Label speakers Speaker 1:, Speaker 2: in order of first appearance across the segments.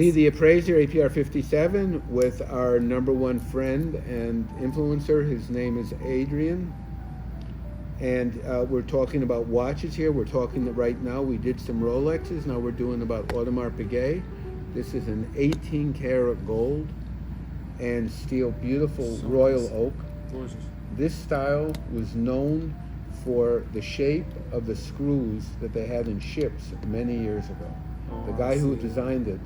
Speaker 1: lead the Appraiser APR 57 with our #1 friend and influencer. His name is Adrian. And we're talking about watches here. We're talking right now, we did some Rolexes. Now we're doing about Audemars Piguet. This is an 18 karat gold and steel, beautiful
Speaker 2: So
Speaker 1: royal
Speaker 2: nice.
Speaker 1: oak.
Speaker 2: Gorgeous.
Speaker 1: This style was known for the shape of the screws that they had in ships many years ago. The
Speaker 2: Oh,
Speaker 1: guy
Speaker 2: I
Speaker 1: who
Speaker 2: see.
Speaker 1: designed it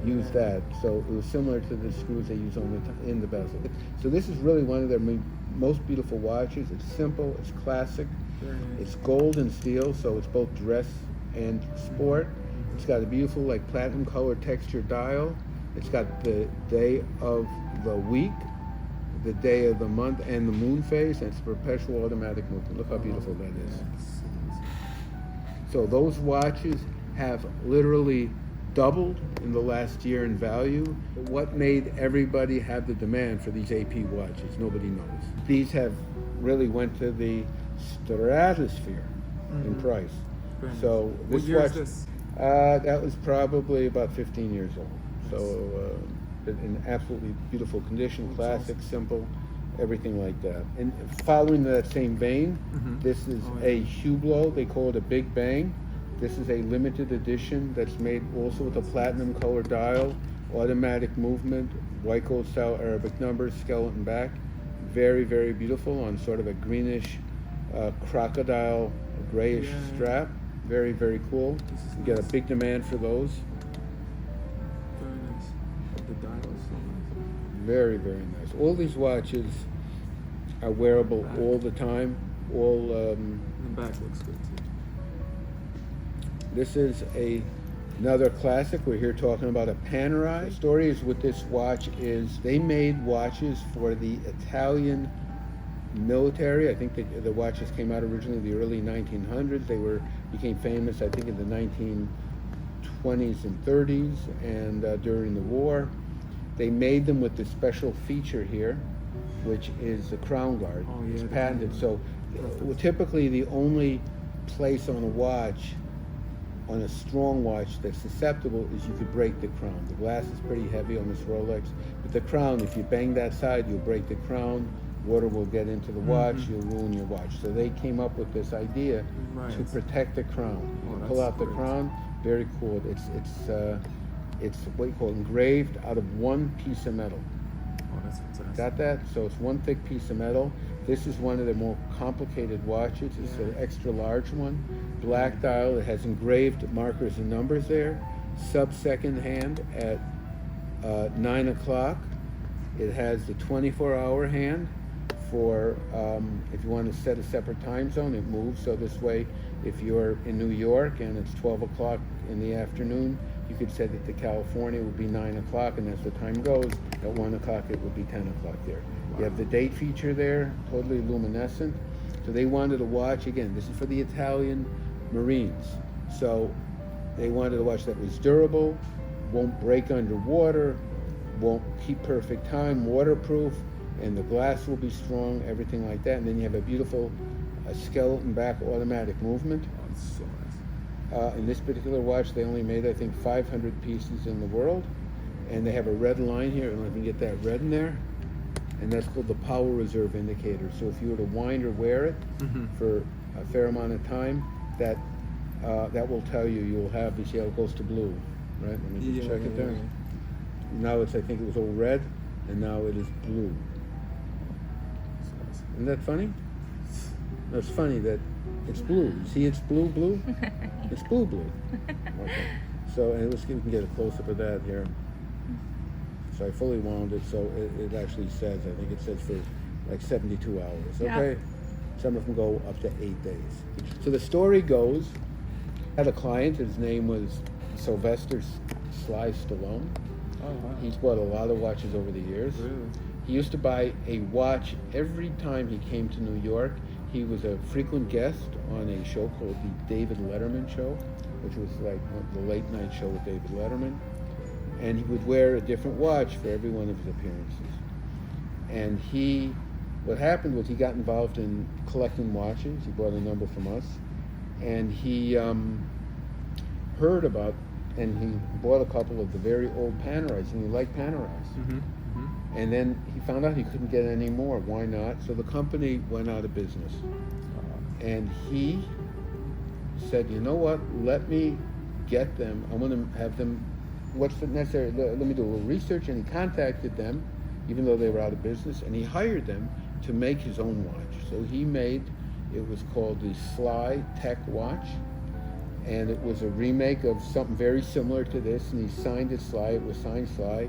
Speaker 1: used
Speaker 2: Yeah.
Speaker 1: that, so it was similar to the screws they use in the bezel. So this is really one of their most beautiful watches. It's simple, it's classic,
Speaker 2: Very nice.
Speaker 1: it's gold and steel, so it's both dress and sport. It's got a beautiful, like, platinum color texture dial. It's got the day of the week, the day of the month, and the moon phase, and it's perpetual automatic movement. Look how beautiful that is. So those watches have literally doubled in the last year in value. What made everybody have the demand for these AP watches? Nobody knows. These have really went to the stratosphere in price.
Speaker 2: Very nice.
Speaker 1: So
Speaker 2: What
Speaker 1: this
Speaker 2: year
Speaker 1: watch,
Speaker 2: is this?
Speaker 1: that was probably about 15 years old. So in absolutely beautiful condition, classic, simple, everything like that. And following that same vein, this is a Hublot. They call it a Big Bang. This is a limited edition that's made also with a platinum color dial, automatic movement, white gold style Arabic numbers, skeleton back. Very, very beautiful on sort of a greenish crocodile, grayish strap. Very, very cool. You get a big demand for those.
Speaker 2: Very nice. The dial is so nice.
Speaker 1: Very, very nice. All these watches are wearable all the time. All
Speaker 2: The back looks good too.
Speaker 1: this is another classic. We're here talking about a Panerai. The story is with this watch is they made watches for the Italian military. I think the watches came out originally in the early 1900s. They became famous, I think, in the 1920s and 30s, and during the war. They made them with this special feature here, which is the crown guard.
Speaker 2: Oh, yeah,
Speaker 1: It's
Speaker 2: the
Speaker 1: patented.
Speaker 2: crown
Speaker 1: So typically the only place on a watch, on a strong watch that's susceptible, is you could break the crown. The glass is pretty heavy on this Rolex, but the crown, if you bang that side, you'll break the crown. Water will get into the watch, you'll ruin your watch. So they came up with this idea to protect the crown.
Speaker 2: Oh,
Speaker 1: You pull
Speaker 2: that's
Speaker 1: out the
Speaker 2: great.
Speaker 1: crown, very cool. It's what you call engraved out of one piece of metal.
Speaker 2: Oh, that's fantastic.
Speaker 1: Got that? So it's one thick piece of metal. This is one of the more complicated watches. It's an extra large one. Black dial. It has engraved markers and numbers there. Sub-second hand at 9 o'clock. It has the 24-hour hand for if you want to set a separate time zone, it moves. So this way, if you're in New York and it's 12 o'clock in the afternoon, you could set it to California, it would be 9 o'clock, and as the time goes, at 1 o'clock it would be 10 o'clock there. You have the date feature there, totally luminescent. So they wanted a watch, again, this is for the Italian Marines. So they wanted a watch that was durable, won't break underwater, won't keep perfect time, waterproof, and the glass will be strong, everything like that. And then you have a beautiful skeleton back automatic movement.
Speaker 2: Oh, it's so nice.
Speaker 1: In this particular watch, they only made, I think, 500 pieces in the world. And they have a red line here, and let me get that red in there. And that's called the power reserve indicator. So if you were to wind or wear it for a fair amount of time, that will tell you you'll have, you see how it goes to blue, right? Let me just check it there. Now it's, I think it was all red, and now it is blue. Isn't that funny? No, it's funny that it's blue. You see it's blue, blue? It's blue, blue. Okay. So, and we can get a close-up of that here. So I fully wound it, so it actually says, I think it says for like 72 hours, okay? Some of them go up to 8 days. So the story goes, I had a client, his name was Sylvester Sly Stallone.
Speaker 2: Oh, wow.
Speaker 1: He's bought a lot of watches over the years.
Speaker 2: Really?
Speaker 1: He used to buy a watch every time he came to New York. He was a frequent guest on a show called the David Letterman Show, which was like the late night show with David Letterman. And he would wear a different watch for every one of his appearances. And what happened was he got involved in collecting watches. He bought a number from us. And he heard about and he bought a couple of the very old Panerais, and he liked Panerais.
Speaker 2: Mm-hmm. Mm-hmm.
Speaker 1: And then he found out he couldn't get any more. Why not? So the company went out of business. And he said, you know what, let me get them. I'm going to have them, what's the necessary, let me do a little research. And he contacted them, even though they were out of business, and he hired them to make his own watch. So he made, it was called the Sly Tech watch. And it was a remake of something very similar to this, and he signed it Sly, it was signed Sly.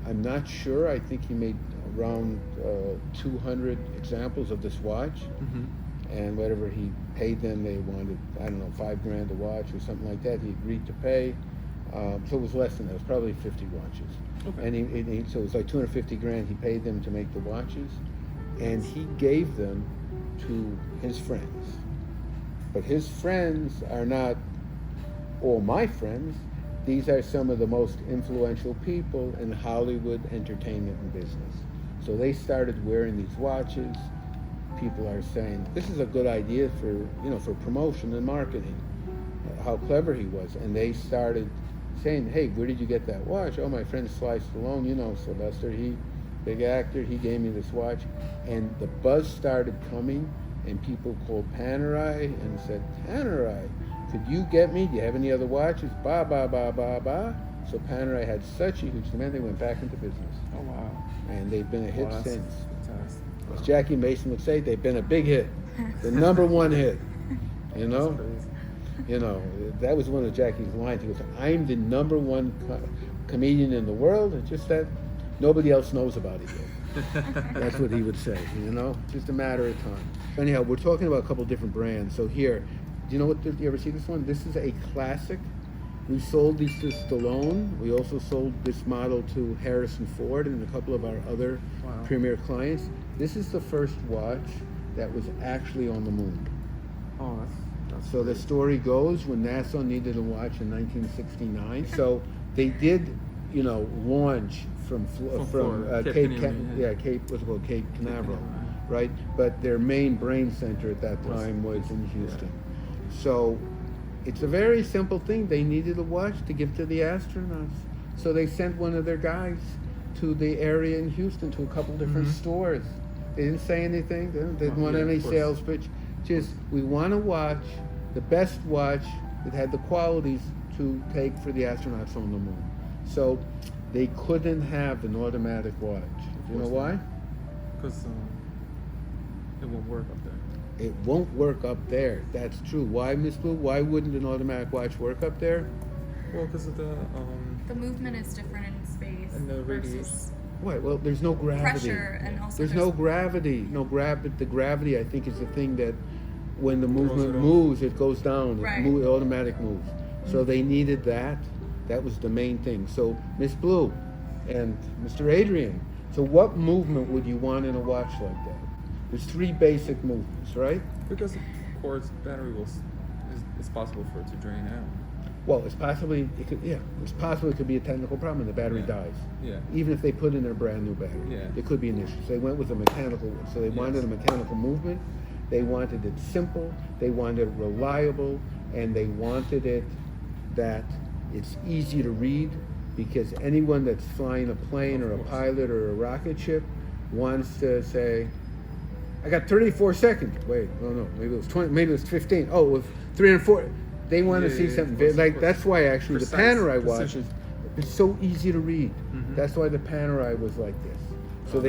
Speaker 1: I'm not sure, I think he made around 200 examples of this watch.
Speaker 2: Mm-hmm.
Speaker 1: And whatever he paid them, they wanted, I don't know, $5,000 a watch or something like that. He agreed to pay. So it was less than that. It was probably 50 watches.
Speaker 2: Okay.
Speaker 1: And so it was like $250,000 he paid them to make the watches. And he gave them to his friends. But his friends are not all my friends. These are some of the most influential people in Hollywood entertainment and business. So they started wearing these watches. People are saying, this is a good idea for, for promotion and marketing, how clever he was. And they started saying, hey, where did you get that watch? Oh, my friend Sly Stallone, Sylvester, big actor, he gave me this watch. And the buzz started coming, and people called Panerai and said, Panerai, could you get me? Do you have any other watches? Ba, ba, ba, ba, ba. So Panerai had such a huge demand, they went back into business.
Speaker 2: Oh, wow.
Speaker 1: And they've been a hit
Speaker 2: Wow, that's
Speaker 1: since.
Speaker 2: fantastic.
Speaker 1: As Jackie Mason would say, they've been a big hit, the number one hit. You know, that was one of Jackie's lines. He goes, "I'm the number one comedian in the world. It's just that nobody else knows about it yet." That's what he would say. Just a matter of time. Anyhow, we're talking about a couple different brands. So here, do you know what? Do you ever see this one? This is a classic. We sold these to Stallone. We also sold this model to Harrison Ford and a couple of our other premier clients. This is the first watch that was actually on the moon.
Speaker 2: Oh, that's
Speaker 1: so
Speaker 2: great.
Speaker 1: the story goes, when NASA needed a watch in 1969, so they did, launch from Cape Canaveral, right? But their main brain center at that time was in Houston. Yeah. So it's a very simple thing. They needed a watch to give to the astronauts. So they sent one of their guys to the area in Houston to a couple different stores. They didn't say anything. They didn't want any sales pitch. Just, we want a watch, the best watch that had the qualities to take for the astronauts on the moon. So they couldn't have an automatic watch. You know why?
Speaker 2: Because it won't work up there.
Speaker 1: It won't work up there. That's true. Why, Miss Blue? Why wouldn't an automatic watch work up there?
Speaker 2: Well, because of
Speaker 3: the movement is different in space.
Speaker 2: And the radiation.
Speaker 3: Versus
Speaker 1: Why? Well, there's no gravity.
Speaker 3: pressure, and also
Speaker 1: There's no gravity. The gravity, I think, is the thing that when the movement
Speaker 2: it
Speaker 1: moves, it goes down.
Speaker 3: Right.
Speaker 1: It automatic moves. So they needed that. That was the main thing. So Miss Blue and Mr. Adrian, so what movement would you want in a watch like that? There's three basic movements, right?
Speaker 2: Because of course, battery it's possible for it to drain out.
Speaker 1: Well, it's possible it could be a technical problem and the battery dies.
Speaker 2: Yeah.
Speaker 1: Even if they put in a brand new battery.
Speaker 2: Yeah.
Speaker 1: It could be an issue. So they went with a mechanical one. So they wanted a mechanical movement. They wanted it simple. They wanted it reliable. And they wanted it that it's easy to read, because anyone that's flying a plane or a pilot or a rocket ship wants to say, I got 34 seconds. Wait, no, maybe it was 20, maybe it was 15. Oh, it was 340. They want to see something like, that's why actually the Panerai watches, it's so easy to read. That's why the Panerai was like this. So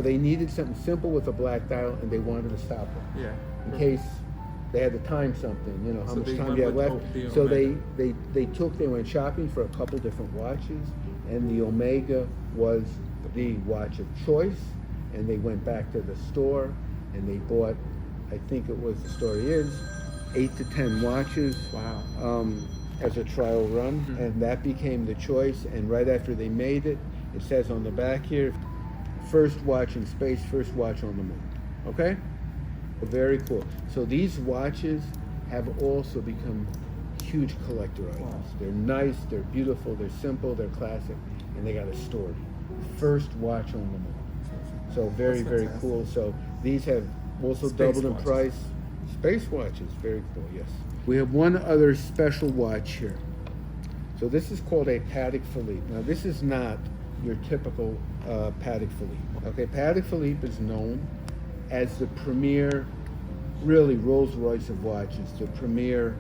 Speaker 1: they needed something simple with a black dial, and they wanted to stop it.
Speaker 2: Yeah.
Speaker 1: In case they had to time something, how
Speaker 2: So
Speaker 1: much
Speaker 2: they
Speaker 1: time
Speaker 2: went
Speaker 1: you had
Speaker 2: with
Speaker 1: left.
Speaker 2: the
Speaker 1: So
Speaker 2: Omega.
Speaker 1: they went shopping for a couple different watches, and the Omega was the watch of choice. And they went back to the store, and they bought, I think it was, the story is, 8 to 10 watches.
Speaker 2: Wow.
Speaker 1: As a trial run, and that became the choice. And right after they made it, it says on the back here, first watch in space, first watch on the moon. Okay? Very cool. So these watches have also become huge collector items.
Speaker 2: Wow.
Speaker 1: They're nice, they're beautiful, they're simple, they're classic, and they got a story. First watch on the moon. So very, very cool. So these have also doubled in price. Space watches, very cool, yes. We have one other special watch here. So this is called a Patek Philippe. Now this is not your typical Patek Philippe. Okay, Patek Philippe is known as the premier, really Rolls-Royce of watches, the premier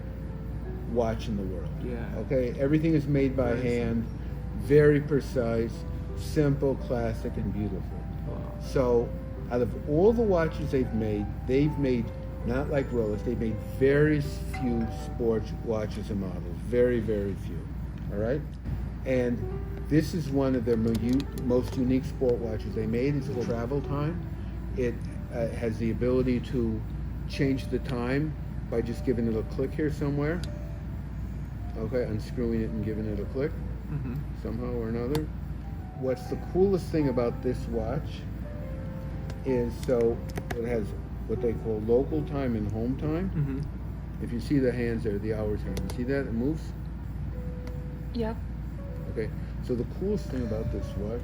Speaker 1: watch in the world.
Speaker 2: Yeah.
Speaker 1: Okay, everything is made by
Speaker 2: Very
Speaker 1: hand, very precise, simple, classic, and beautiful.
Speaker 2: Wow.
Speaker 1: So, out of all the watches they've made, not like Rolex, they've made very few sports watches and models. Very, very few. All right? And this is one of their most unique sport watches they made. It's a travel time. It has the ability to change the time by just giving it a click here somewhere. Okay, unscrewing it and giving it a click somehow or another. What's the coolest thing about this watch is, so it has what they call local time and home time. If you see the hands there, the hours hand, you see that? It moves?
Speaker 3: Yep.
Speaker 1: Okay, so the coolest thing about this watch,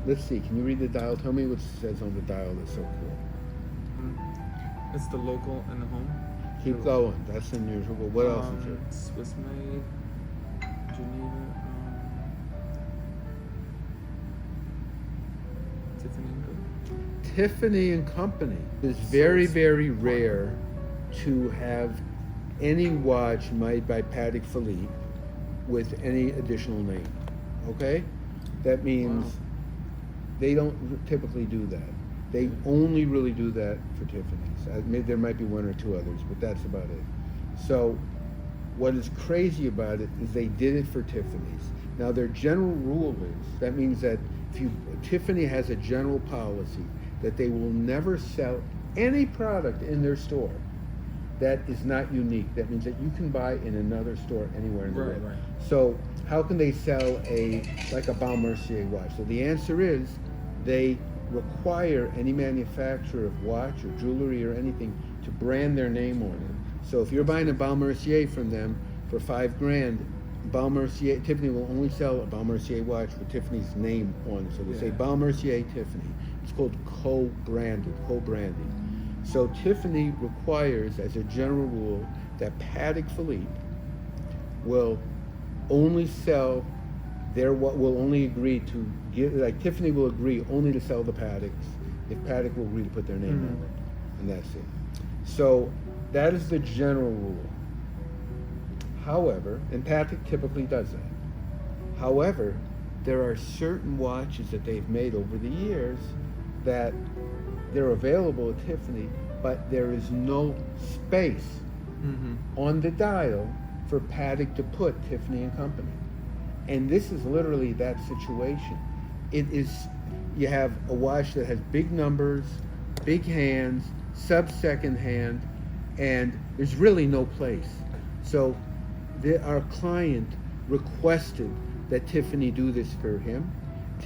Speaker 1: let's see, can you read the dial? Tell me what it says on the dial that's so cool.
Speaker 2: It's the local and the home.
Speaker 1: Keep going, that's unusual, but what else is there?
Speaker 2: Swiss made, Geneva, Tiffany & Co.
Speaker 1: Tiffany and Company is very, very rare to have any watch made by Paddock Philippe with any additional name. Okay? That means they don't typically do that. They only really do that for Tiffany's. Maybe there might be one or two others, but that's about it. So what is crazy about it is they did it for Tiffany's. Now their general rule is, that means that Tiffany has a general policy that they will never sell any product in their store that is not unique. That means that you can buy in another store anywhere in the world.
Speaker 2: Right.
Speaker 1: So how can they sell like a Baume Mercier watch? So the answer is they require any manufacturer of watch or jewelry or anything to brand their name on it. So if you're buying a Baume Mercier from them for $5,000, Baume Mercier, Tiffany will only sell a Baume Mercier watch with Tiffany's name on it. So they say Baume Mercier Tiffany. It's called co-branding. So Tiffany requires, as a general rule, that Patek Philippe will only sell will only agree to give, like Tiffany will agree only to sell the Pateks if Patek will agree to put their name on it, and that's it. So that is the general rule. However, and Patek typically does that. However, there are certain watches that they've made over the years that they're available at Tiffany, but there is no space on the dial for Patek to put Tiffany and Company. And this is literally that situation. You have a watch that has big numbers, big hands, sub-second hand, and there's really no place. So our client requested that Tiffany do this for him.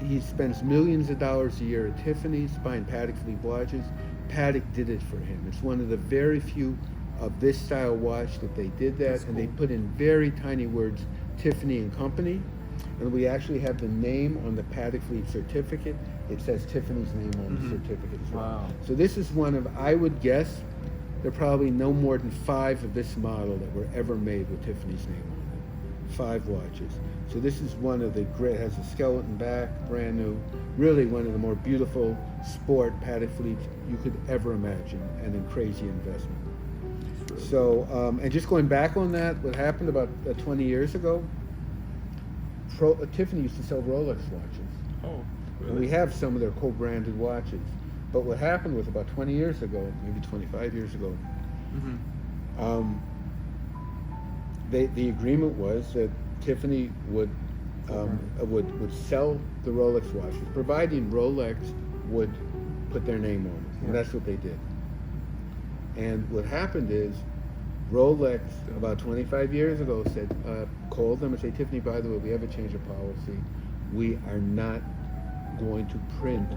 Speaker 1: He spends millions of dollars a year at Tiffany's buying Patek Philippe watches. Patek did it for him. It's one of the very few of this style watch that they did that. That's cool. And they put in very tiny words, Tiffany and Company. And we actually have the name on the Patek Philippe certificate. It says Tiffany's name on the certificate as well.
Speaker 2: Wow.
Speaker 1: So this is one of, I would guess, there are probably no more than 5 of this model that were ever made with Tiffany's name on it. 5 watches. So this is one of the great, has a skeleton back, brand new, really one of the more beautiful sport Patek Philippe you could ever imagine, and a crazy investment. So, and just going back on that, what happened about 20 years ago, Tiffany used to sell Rolex watches.
Speaker 2: Oh, really?
Speaker 1: And we have some of their co-branded watches. But what happened was about 20 years ago, maybe 25 years ago, the agreement was that Tiffany would sell the Rolex watches, providing Rolex would put their name on it. And that's what they did. And what happened is, Rolex, about 25 years ago, called them and said, Tiffany, by the way, we have a change of policy. We are not going to print,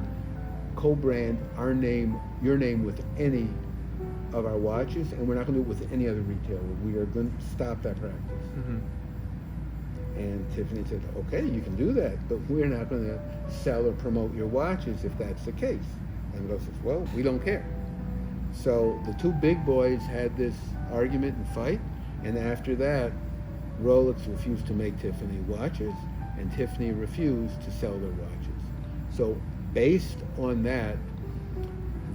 Speaker 1: co-brand your name with any of our watches, and we're not going to do it with any other retailer. We are going to stop that practice. And Tiffany said, okay, you can do that, but we're not going to sell or promote your watches if that's the case. And Rose says, well, we don't care. So the two big boys had this argument and fight, and after that, Rolex refused to make Tiffany watches, and Tiffany refused to sell their watches. So based on that,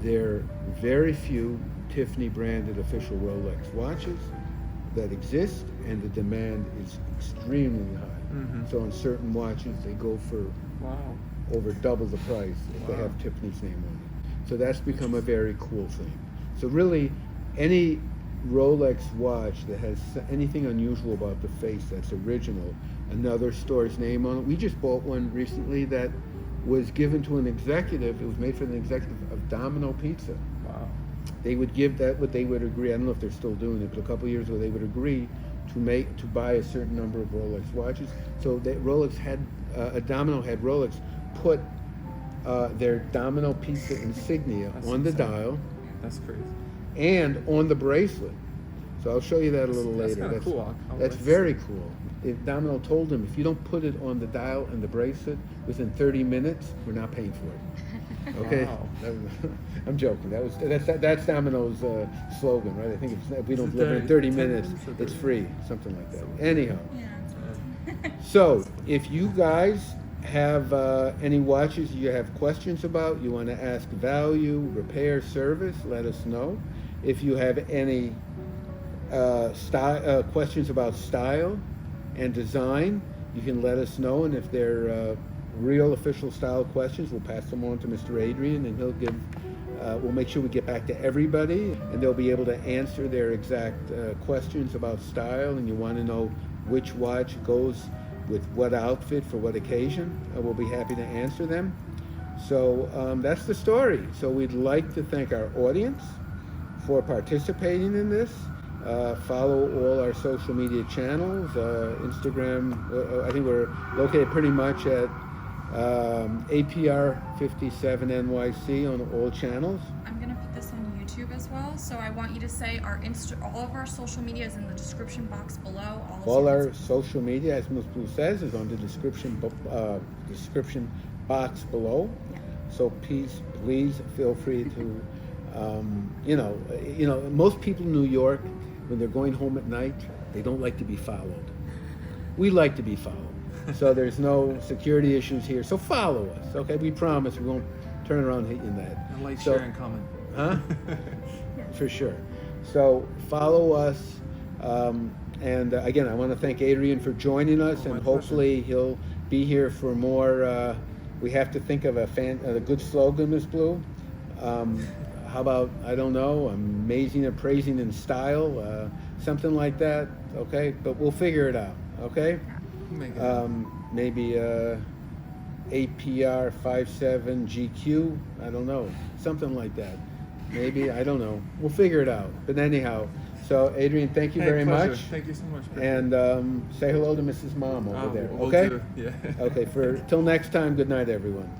Speaker 1: there are very few Tiffany branded official Rolex watches that exist, and the demand is extremely high. So on certain watches, they go for
Speaker 2: Wow.
Speaker 1: over double the price if they
Speaker 2: Wow.
Speaker 1: have Tiffany's name on it. So that's become a very cool thing. So really, any Rolex watch that has anything unusual about the face that's original, another store's name on it. We just bought one recently that was given to an executive. It was made for an executive of Domino Pizza.
Speaker 2: Wow.
Speaker 1: They would give that what they would agree. I don't know if they're still doing it, but a couple of years ago they would agree to buy a certain number of Rolex watches. So that Rolex had a Domino had Rolex put their Domino Pizza insignia
Speaker 2: That's
Speaker 1: on the
Speaker 2: insane.
Speaker 1: dial
Speaker 2: That's crazy.
Speaker 1: and on the bracelet. So I'll show you that a little
Speaker 2: That's
Speaker 1: later.
Speaker 2: kinda cool. I'll
Speaker 1: That's
Speaker 2: like to
Speaker 1: very
Speaker 2: see.
Speaker 1: cool. If Domino told them, if you don't put it on the dial and the bracelet within 30 minutes, we're not paying for it. Okay,
Speaker 2: Wow.
Speaker 1: I'm joking. That's Domino's slogan, right? I think if we don't
Speaker 2: Is it
Speaker 1: deliver in
Speaker 2: 30
Speaker 1: 30 minutes,
Speaker 2: 10 minutes or
Speaker 1: it's
Speaker 2: 30?
Speaker 1: free, something like that. Anyhow,
Speaker 4: Yeah.
Speaker 1: so if you guys have any watches you have questions about, you want to ask value, repair, service, let us know. If you have any questions about style and design, you can let us know, and if they're real official style questions, we'll pass them on to Mr. Adrian, and he'll give we'll make sure we get back to everybody, and they'll be able to answer their exact questions about style, and you want to know which watch goes with what outfit for what occasion, we'll be happy to answer them. So that's the story. So we'd like to thank our audience for participating in this. Follow all our social media channels, Instagram. I think we're located pretty much at APR 57 NYC on all channels.
Speaker 4: I'm gonna put this on YouTube as well, so I want you to say all of our social media is in the description box below.
Speaker 1: All our social media, as Ms. Blue says, is on the description box below.
Speaker 4: Yeah.
Speaker 1: So please feel free to, most people in New York, when they're going home at night, they don't like to be followed. We like to be followed. So there's no security issues here. So follow us, okay? We promise we won't turn around and hit you in that.
Speaker 2: And like,
Speaker 1: So-
Speaker 2: share, and comment.
Speaker 1: Huh? For sure. So follow us. And again, I want to thank Adrian for joining us,
Speaker 2: Oh, my
Speaker 1: and
Speaker 2: pleasure.
Speaker 1: hopefully he'll be here for more. We have to think of a good slogan, Ms. Blue. How about, I don't know, amazing, appraising in style, something like that, okay? But we'll figure it out, okay?
Speaker 2: Make it.
Speaker 1: Maybe APR 57 GQ, I don't know, something like that. Maybe, I don't know. We'll figure it out. But anyhow, so Adrian, thank you
Speaker 2: Hey,
Speaker 1: very
Speaker 2: pleasure.
Speaker 1: much.
Speaker 2: Thank you so much, man.
Speaker 1: And say hello to Mrs. Mom over there,
Speaker 2: We'll
Speaker 1: okay?
Speaker 2: do. Yeah.
Speaker 1: Okay, till next time, good night, everyone.